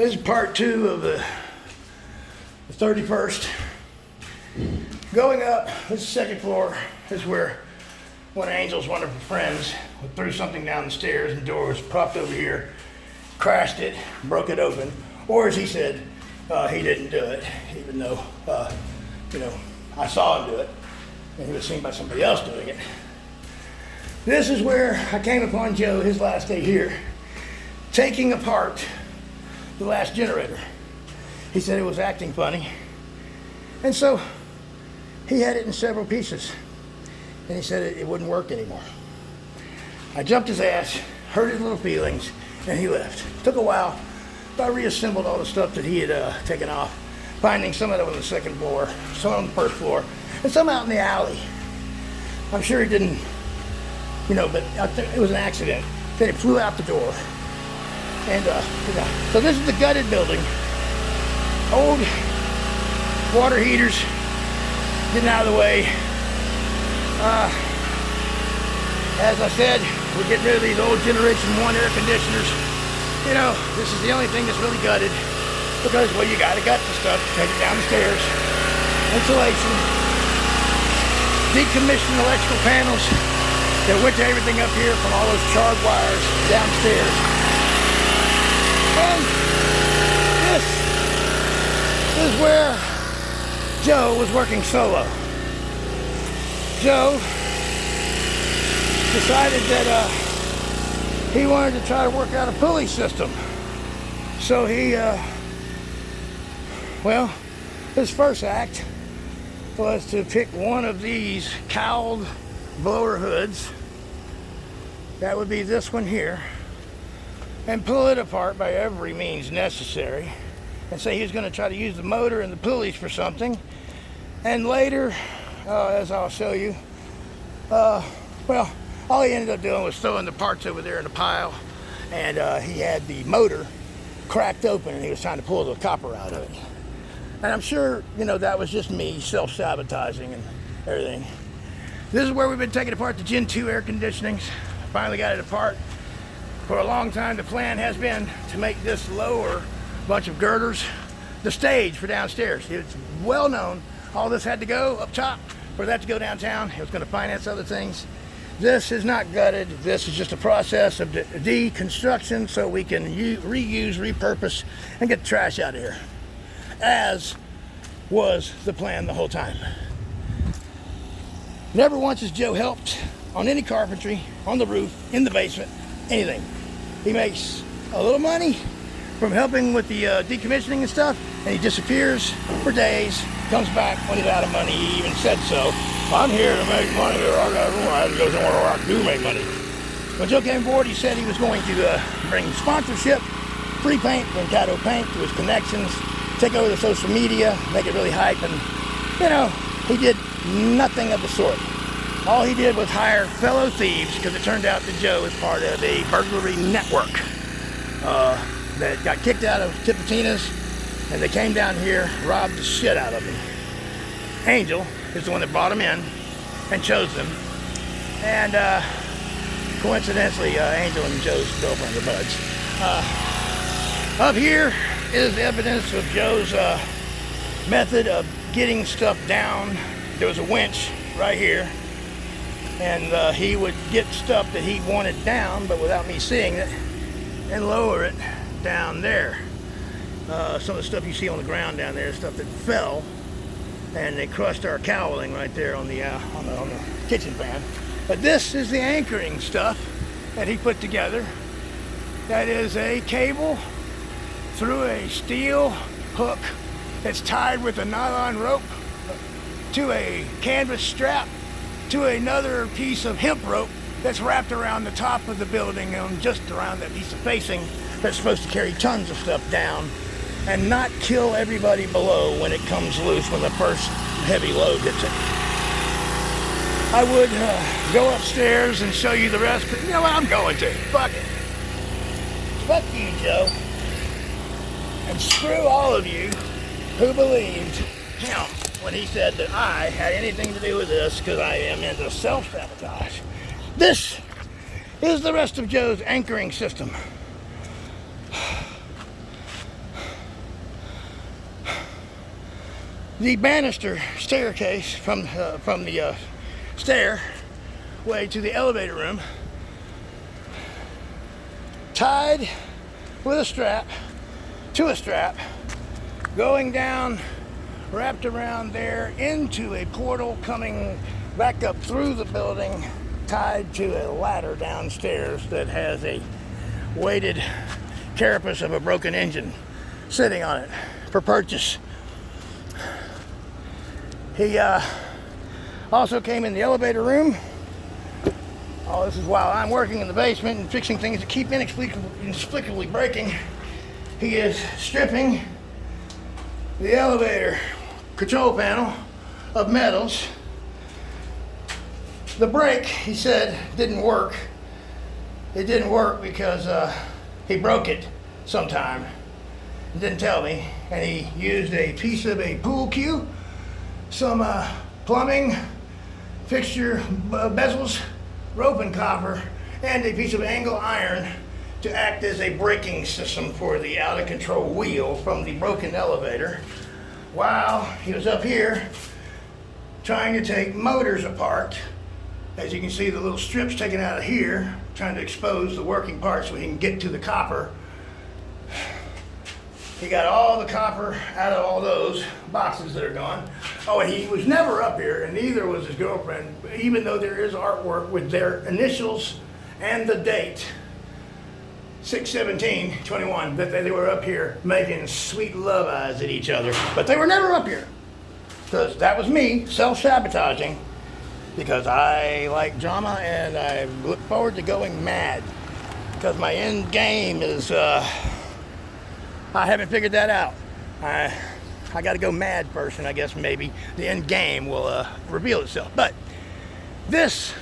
This is part 2 of the 31st. Going up, this is the second floor. This is where one of Angel's wonderful friends threw something down the stairs and the door was propped over here, crashed it, broke it open. Or as he said, he didn't do it, even though, I saw him do it and he was seen by somebody else doing it. This is where I came upon Joe his last day here, taking apart the last generator. He said it was acting funny. And so he had it in several pieces. And he said it wouldn't work anymore. I jumped his ass, hurt his little feelings, and he left. Took a while, but I reassembled all the stuff that he had taken off, finding some of it on the second floor, some on the first floor, and some out in the alley. I'm sure he didn't, but it was an accident. Then it flew out the door. And so this is the gutted building. Old water heaters getting out of the way. As I said, we're getting rid of these old Generation 1 air conditioners. This is the only thing that's really gutted because, well, you gotta gut the stuff, take it down the stairs. Insulation, decommissioned electrical panels that went to everything up here from all those charred wires downstairs. And this is where Joe was working solo. Joe decided that he wanted to try to work out a pulley system. So he, his first act was to pick one of these cowled blower hoods. That would be this one here. And pull it apart by every means necessary. And say he was going to try to use the motor and the pulleys for something. And later, as I'll show you, all he ended up doing was throwing the parts over there in a pile. And he had the motor cracked open and he was trying to pull the copper out of it. And I'm sure, that was just me self-sabotaging and everything. This is where we've been taking apart the Gen 2 air conditionings. Finally got it apart. For a long time, the plan has been to make this lower bunch of girders the stage for downstairs. It's well known. All this had to go up top for that to go downtown. It was going to finance other things. This is not gutted. This is just a process of deconstruction so we can reuse, repurpose, and get the trash out of here. As was the plan the whole time. Never once has Joe helped on any carpentry, on the roof, in the basement, anything. He makes a little money from helping with the decommissioning and stuff, and he disappears for days, comes back when he's out of money. He even said so. I'm here to make money, or I have to go somewhere where I do make money. When Joe came aboard, he said he was going to bring sponsorship, free paint from Caddo Paint to his connections, take over the social media, make it really hype, and, he did nothing of the sort. All he did was hire fellow thieves, because it turned out that Joe was part of a burglary network that got kicked out of Tipitina's, and they came down here, robbed the shit out of him. Angel is the one that brought him in and chose them, and coincidentally, Angel and Joe's girlfriend are buds. Up here is evidence of Joe's method of getting stuff down. There was a winch right here, and he would get stuff that he wanted down, but without me seeing it, and lower it down there. Some of the stuff you see on the ground down there is stuff that fell, and they crushed our cowling right there on the kitchen pan. But this is the anchoring stuff that he put together. That is a cable through a steel hook that's tied with a nylon rope to a canvas strap to another piece of hemp rope that's wrapped around the top of the building and just around that piece of facing that's supposed to carry tons of stuff down and not kill everybody below when it comes loose when the first heavy load hits it. I would go upstairs and show you the rest, but you know what, I'm going to. Fuck it. Fuck you, Joe. And screw all of you who believed him when he said that I had anything to do with this because I am into self-sabotage. This is the rest of Joe's anchoring system. the banister staircase from the stairway to the elevator room, tied with a strap to a strap, going down, wrapped around there into a portal coming back up through the building, tied to a ladder downstairs that has a weighted carapace of a broken engine sitting on it for purchase. He also came in the elevator room. Oh, this is while I'm working in the basement and fixing things that keep inexplicably breaking. He is stripping the elevator control panel of metals. The brake, he said, didn't work. It didn't work because he broke it sometime. He didn't tell me. And he used a piece of a pool cue, some plumbing fixture bezels, rope and copper, and a piece of angle iron to act as a braking system for the out of control wheel from the broken elevator, while he was up here trying to take motors apart. As you can see, the little strips taken out of here, trying to expose the working parts so he can get to the copper. He got all the copper out of all those boxes that are gone. Oh, and he was never up here, and neither was his girlfriend, even though there is artwork with their initials and the date, 6/17/21, that they were up here making sweet love eyes at each other. But they were never up here, because that was me self-sabotaging, because I like drama and I look forward to going mad, because my end game is, I haven't figured that out. I got to go mad first, and I guess maybe the end game will reveal itself. But this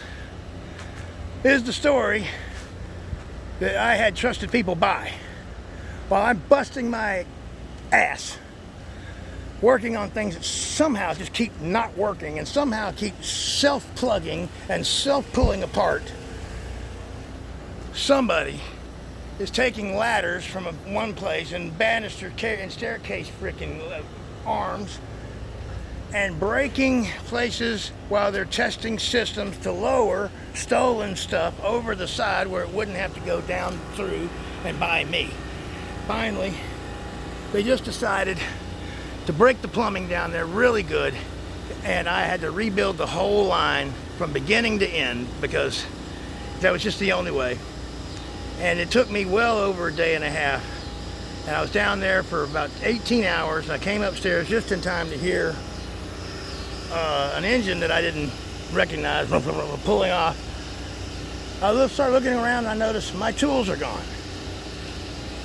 is the story that I had trusted people buy while I'm busting my ass working on things that somehow just keep not working and somehow keep self-plugging and self-pulling apart. Somebody is taking ladders from one place and banister and staircase freaking arms and breaking places while they're testing systems to lower stolen stuff over the side where it wouldn't have to go down through and by me. Finally, they just decided to break the plumbing down there really good, and I had to rebuild the whole line from beginning to end because that was just the only way. And it took me well over a day and a half, and I was down there for about 18 hours, and I came upstairs just in time to hear an engine that I didn't recognize pulling off. I started looking around, and I noticed my tools are gone.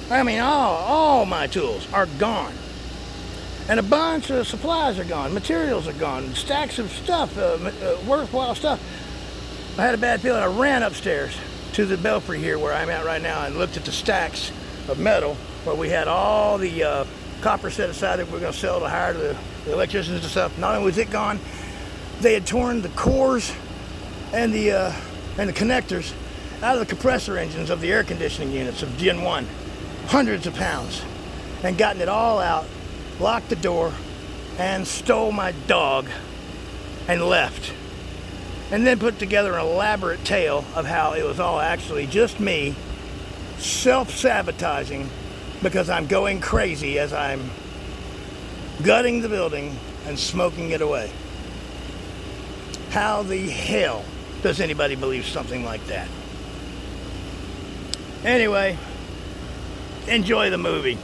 I mean, all my tools are gone. And a bunch of supplies are gone, materials are gone, stacks of stuff, worthwhile stuff. I had a bad feeling. I ran upstairs to the belfry here where I'm at right now and looked at the stacks of metal where we had all the copper set aside that we're going to sell to hire the electricians and stuff. Not only was it gone, they had torn the cores and the connectors out of the compressor engines of the air conditioning units of Gen 1, hundreds of pounds, and gotten it all out, locked the door, and stole my dog and left. And then put together an elaborate tale of how it was all actually just me self-sabotaging because I'm going crazy as I'm gutting the building and smoking it away. How the hell does anybody believe something like that? Anyway, enjoy the movie.